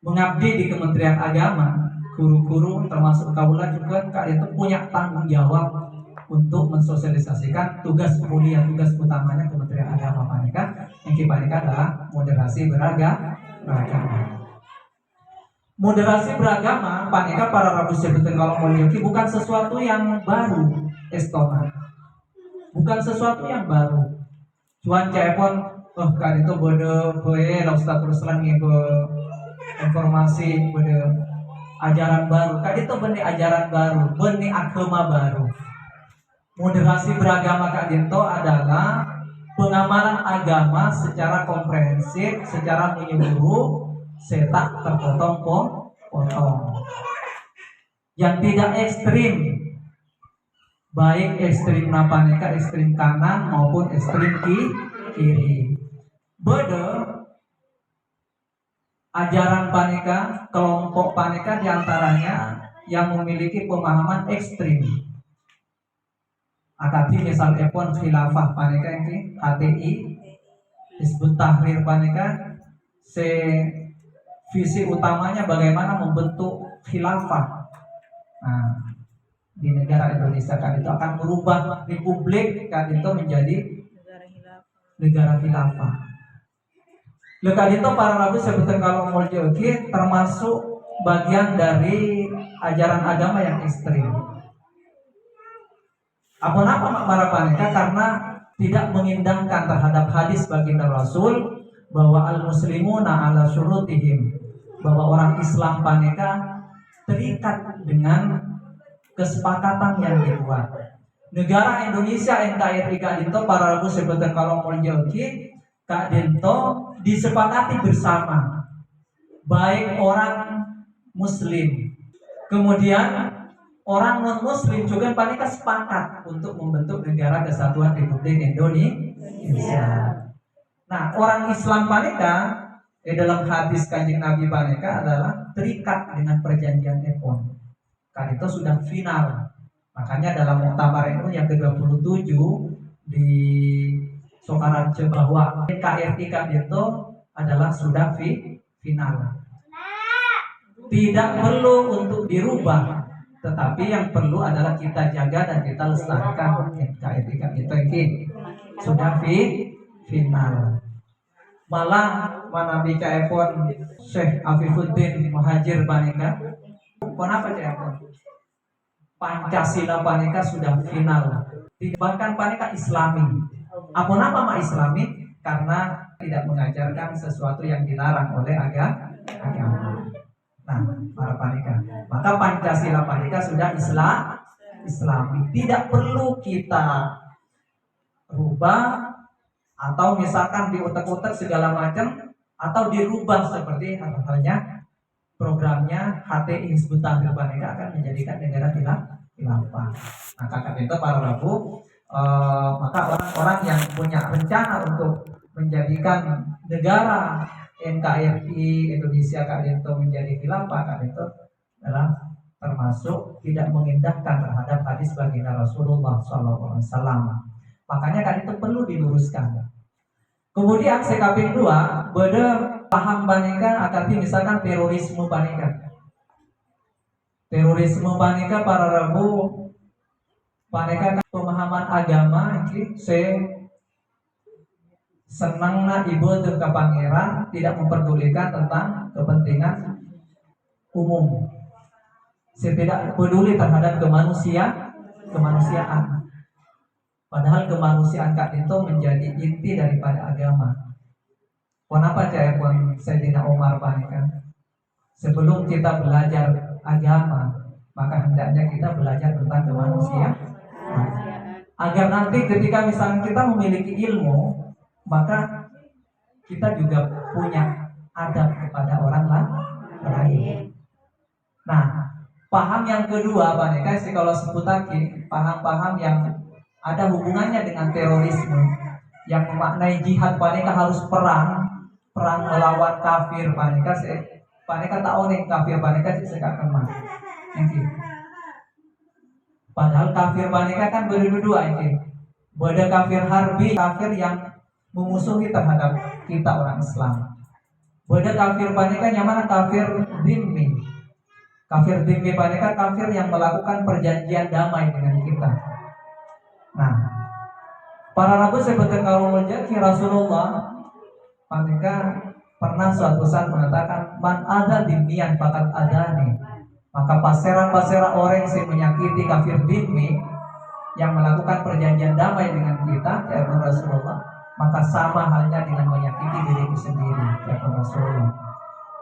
mengabdi di Kementerian Agama, guru-guru termasuk kaula juga itu punya tanggung jawab untuk mensosialisasikan tugas mulia, tugas utamanya Kementerian Agama panika. Yang panika adalah moderasi beragama. Moderasi beragama panika para rabu sebutan kalau mulyoki bukan sesuatu yang baru, estona. Bukan sesuatu yang baru. Cuman cepon, kan itu bodoh, Ustaz Ruslan ngibu informasi bodoh ajaran baru. Kan itu benih ajaran baru, benih agama baru. Moderasi beragama Kak Dinto adalah pengamalan agama secara komprehensif, secara menyeluruh, setak terpotong-potong, yang tidak ekstrim, baik ekstrim napaneka, ekstrim kanan maupun ekstrim kiri. Beda ajaran paneka, kelompok paneka diantaranya yang memiliki pemahaman ekstrim. Akati misalnya pun khilafah paneka ini HTI, Hizbut Tahrir paneka, visi utamanya bagaimana membentuk khilafah. Nah, di negara Indonesia kan itu akan merubah republik kan itu menjadi negara khilafah. Lekat itu para rabu sebutkan kalau mau termasuk bagian dari ajaran agama yang ekstrim. Apa para paneka karena tidak mengindahkan terhadap hadis baginda Rasul bahwa al-muslimuna ala syurutihim, bahwa orang Islam paneka terikat dengan kesepakatan yang dibuat. Negara Indonesia NKRI Kak Dinto para rabu sebutkan kalau mau Kak Dinto disepakati bersama, baik orang Muslim, kemudian orang non Muslim juga panika sepakat untuk membentuk negara kesatuan Republik Indonesia. Nah, orang Islam panika dalam hadis Kanjeng Nabi panika adalah terikat dengan perjanjian Epon. Kan itu sudah final. Makanya dalam Muktamar itu yang ke-27 di Sokaraja bahwa NKRI Kak Dinto adalah sudah final. Tidak perlu untuk dirubah, tetapi yang perlu adalah kita jaga dan kita lestarikan NKRI Kak Dinto ini sudah final. Malah manabi kaepon Syekh Afifuddin Muhajir Panika. Kenapa kaepon? Pancasila Panika sudah final. Bahkan Panika Islami. Apa nama Islami? Karena tidak mengajarkan sesuatu yang dilarang oleh agama. Nah, para panika. Maka Pancasila panika sudah Islami. Tidak perlu kita rubah atau misalkan diutek-utek segala macam atau dirubah seperti halnya programnya HTI Hizbut Tahrir panika akan menjadikan negara khilafah. Nah, kakak itu para rabu. Maka orang-orang yang punya rencana untuk menjadikan negara NKRI Indonesia Kak Dinto menjadi khilafah Kak Dinto adalah termasuk tidak mengindahkan terhadap hadis baginda Rasulullah SAW. Makanya Kak Dinto perlu diluruskan. Kemudian sekaping 2 beda paham panika akan misalkan terorisme panika. Terorisme panika para rabu panika pemahaman agama ini senangna ibadah ke pangeran, tidak memperdulikan tentang kepentingan umum. Saya tidak peduli terhadap kemanusiaan. Padahal kemanusiaan Kak Dinto menjadi inti daripada agama. Kenapa Pun Sayyidina Umar panika? Sebelum kita belajar agama, maka hendaknya kita belajar tentang kemanusiaan. Agar nanti ketika misalnya kita memiliki ilmu, maka kita juga punya adab kepada orang lain. Nah, paham yang kedua panika kalau sebut lagi paham-paham yang ada hubungannya dengan terorisme, yang memaknai jihad panika harus perang melawan kafir panika. Panika tahu nih kafir panika saya kemana. Padahal kafir panika kan berdua ini. Ada kafir harbi, kafir yang memusuhi terhadap kita orang Islam. Beda kafir panika nyaman kafir dhimmi. Kafir dhimmi panika kafir yang melakukan perjanjian damai dengan kita. Nah, para rabu seperti kalau menjadi Rasulullah panika pernah suatu saat mengatakan man ada dhimmiyan fakat adani. Maka pasera-pasera orang yang menyakiti kafir dhimmi yang melakukan perjanjian damai dengan kita, ya Rasulullah, maka sama halnya dengan menyakiti diriku sendiri, ya Rasulullah.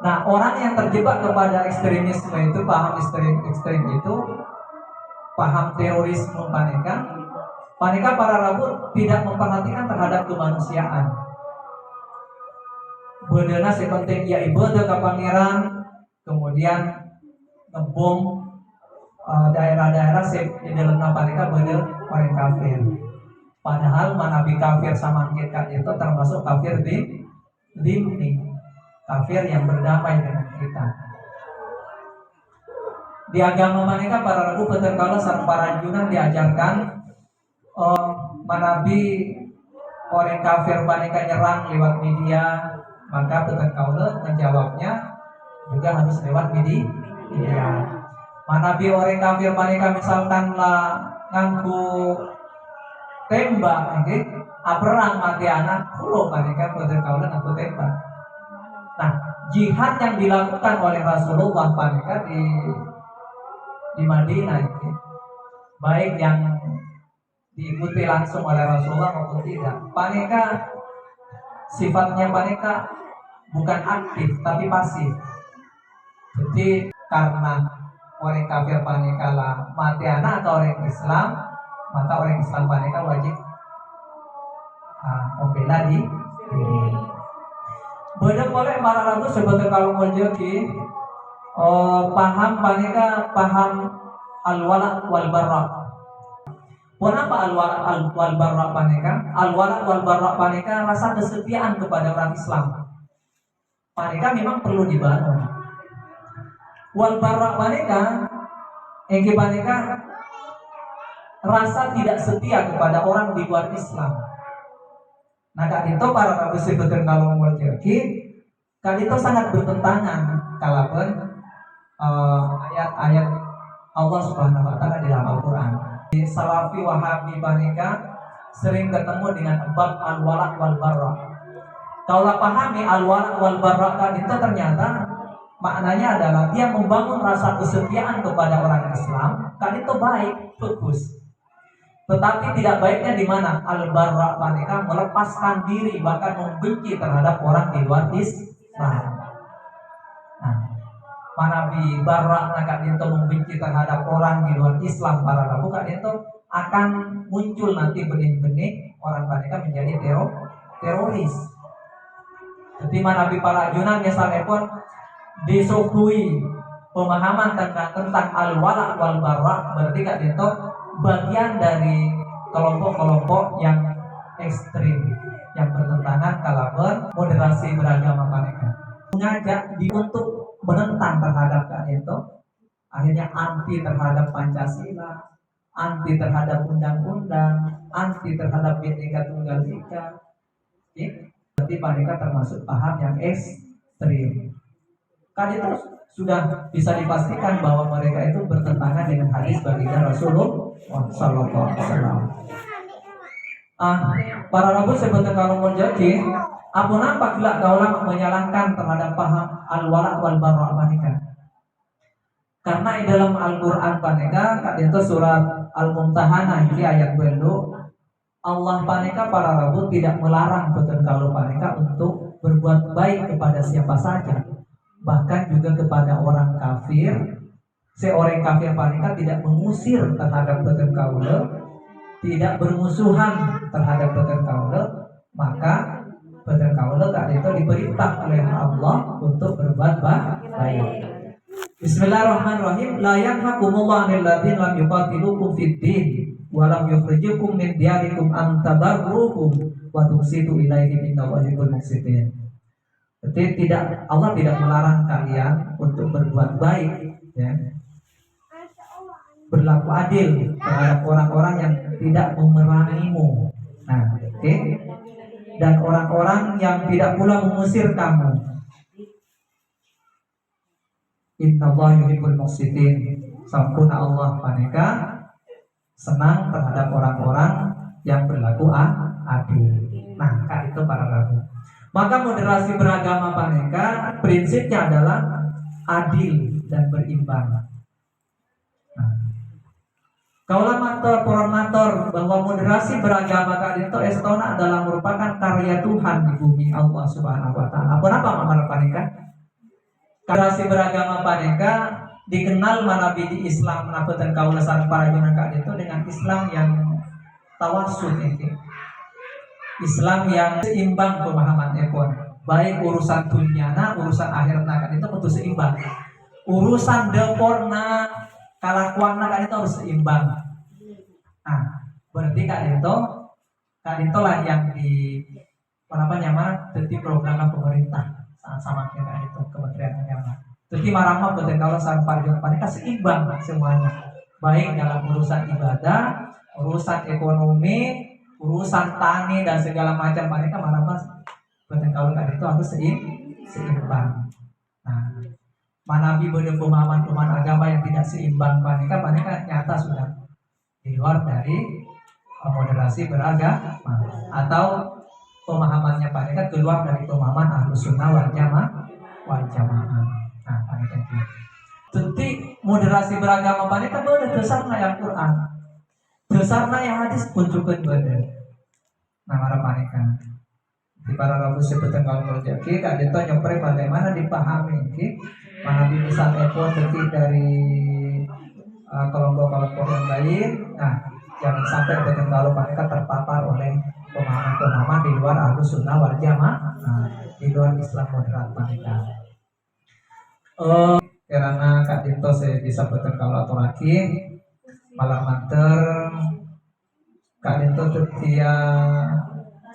Nah, orang yang terjebak kepada ekstremisme itu, paham ekstrim itu, paham terorisme panika para rabu tidak memperhatikan terhadap kemanusiaan. Bedana sepenting ya ibadah ke pangeran, kemudian ngebom daerah-daerah di dalam panika beda orang kafir. Padahal manabi kafir sama kita itu termasuk kafir dhimmi, kafir yang berdamai dengan kita. Di agama mereka para rabu peterkala sareng para junang diajarkan manabi orang kafir mereka nyerang lewat media, maka peterkala menjawabnya juga harus lewat media. Manabi orang kafir mereka misalkan lah ngangku tembak, perang mati anak, kulo mereka peterkala ngangku tembak. Nah, jihad yang dilakukan oleh Rasulullah mereka di Madinah itu, baik yang diikuti langsung oleh Rasulullah maupun tidak, mereka sifatnya mereka bukan aktif tapi pasif. Jadi karena orang kafir mereka lah mati anak atau orang Islam, maka orang Islam mereka wajib membela diri. Beda boleh para rabu sebetulnya kalau mau jadi paham mereka paham al-wala wal bara. Kenapa al-wala wal bara mereka? Al-wala wal bara mereka rasa kesetiaan kepada orang Islam. Mereka memang perlu dibangun. Wal bara mereka rasa tidak setia kepada orang di luar Islam. Nah, kak itu para rabu sebetulnya kalau mau jadi, kak itu sangat bertentangan kalaupun ayat-ayat Allah Subhanahu Wa Taala di dalam Al-Quran. Di Salafi Wahabi panika sering ketemu dengan bab al-wala wal bara. Kalau pahami al-wala wal bara kan itu ternyata maknanya adalah dia membangun rasa kesetiaan kepada orang Islam, kan itu baik, bagus. Tetapi tidak baiknya di mana al-bara panika melepaskan diri bahkan membenci terhadap orang di luar Islam. Nah, manabi bara nak itu membenci terhadap orang di luar Islam para rabu kan itu akan muncul nanti benih-benih orang panika menjadi teroris. Jadi manabi para junang misalnya pun disuguhi pemahaman tentang al-wala wal bara, berarti kan itu bagian dari kelompok-kelompok yang ekstrim yang bertentangan kalaupun moderasi beragama mereka mengajak untuk menentang terhadap itu, akhirnya anti terhadap Pancasila, anti terhadap undang-undang, anti terhadap Bhinneka Tunggal Ika. Berarti mereka termasuk paham yang ekstrim. Kan itu sudah bisa dipastikan bahwa mereka itu bertentangan dengan hadis baginda Rasulullah Sallallahu Alaihi Wasallam. Para rabu sebetulnya kalau menjadi apa nampak bila kaulah menyalahkan terhadap paham al-wala wal bara mereka. Karena di dalam Al-Quran mereka itu surat Al-Mumtahanah ini ayat 2 Allah mereka para rabu tidak melarang betul kalau mereka untuk berbuat baik kepada siapa saja, bahkan juga kepada orang kafir. Seorang kafir mereka tidak mengusir terhadap betul kaula, tidak bermusuhan terhadap betul kaula, maka betul kaula kan itu diperintah oleh Allah untuk berbuat baik. Bismillahirrahmanirrahim. La yanhakumullahu 'anil ladzina lam yuqatilukum fid din wa lam yukhrijukum min diyarikum an tabarruhum wa tuqsitu ilaihim innallaha yuhibbul muqsitin. Jadi Allah tidak melarang kalian untuk berbuat baik, ya, berlaku adil terhadap orang-orang yang tidak memerangimu. Nah, dan orang-orang yang tidak pula mengusir kamu. Innallaha yuhibbul muqsitin. Sampuna Allah paneka senang terhadap orang-orang yang berlaku adil. Nah, kan itu para rabu. Maka moderasi beragama paneka prinsipnya adalah adil dan berimbang. Nah, kaulah matur, poron matur bahwa moderasi beragama kali itu estona adalah merupakan karya Tuhan di bumi Allah Subhanahu wa taala. Apa makna paneka? Moderasi beragama paneka dikenal manabi di Islam menapetan kaulah saat para junang kali itu dengan Islam yang tawasul ini. Islam yang seimbang pemahamannya pun. Baik urusan dunyana, urusan akhirna kan itu kudu seimbang. Urusan deporna, kalakuanna kan itu harus seimbang. Nah, berarti kan itu lah yang di nyaman jadi program pemerintah saat sama kita itu Kementerian Agama. Jadi marama betul kalau sampai mereka seimbang semuanya. Baik dalam urusan ibadah, urusan ekonomi, urusan tani dan segala macam mereka marama betul kalau itu harus seimbang. Nah, manabi pemahaman agama yang tidak seimbang mereka nyata sudah di luar dari moderasi beragama atau pemahamannya mereka keluar dari pemahaman Ahlus Sunnah wal Jamaah. Nah, mereka itu. Jadi moderasi beragama mereka boleh dasarnya yang Quran, dasarnya yang hadis pun juga boleh. Nah, mereka di para rabu sebetulnya kalau terjadi kan itu nyopre bagaimana dipahami, mana bisa ekor dari kelompok-kelompok yang lain. Nah, jangan sampai betul kalau mereka terpapar oleh pemahaman-pemahaman di luar Ahlus Sunnah wal Jamaah, di luar Islam moderat mereka. Karena Kak Dinto saya bisa betul kalau lagi malam manter Kak Dinto dia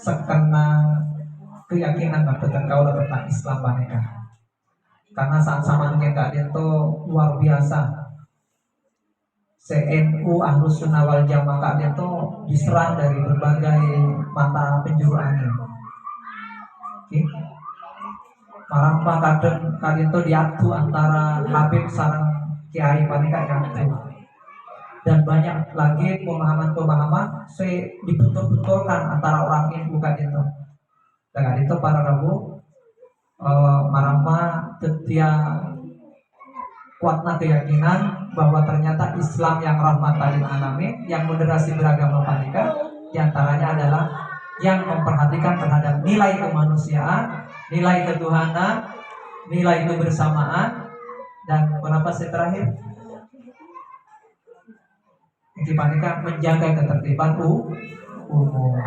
sekena keyakinan betul kalau tentang Islam mereka. Karena saat samanya Kak Dinto luar biasa. CNU Ahlus Sunnah wal Jamaah itu diserang dari berbagai mata penjuru angin. Marapa kadang itu diadu antara Habib sarang Kiai panika nyatu. Dan banyak lagi pemahaman-pemahaman diputar-putarkan antara orang ini bukan itu. Dan itu para rabu marapa setia kuatnya keyakinan bahwa ternyata Islam yang rahmatan lil alamin, yang moderasi beragama panika, diantaranya adalah yang memperhatikan terhadap nilai kemanusiaan, nilai ketuhanan, nilai kebersamaan, dan kenapa saya terakhir? Di panika menjaga ketertiban umum.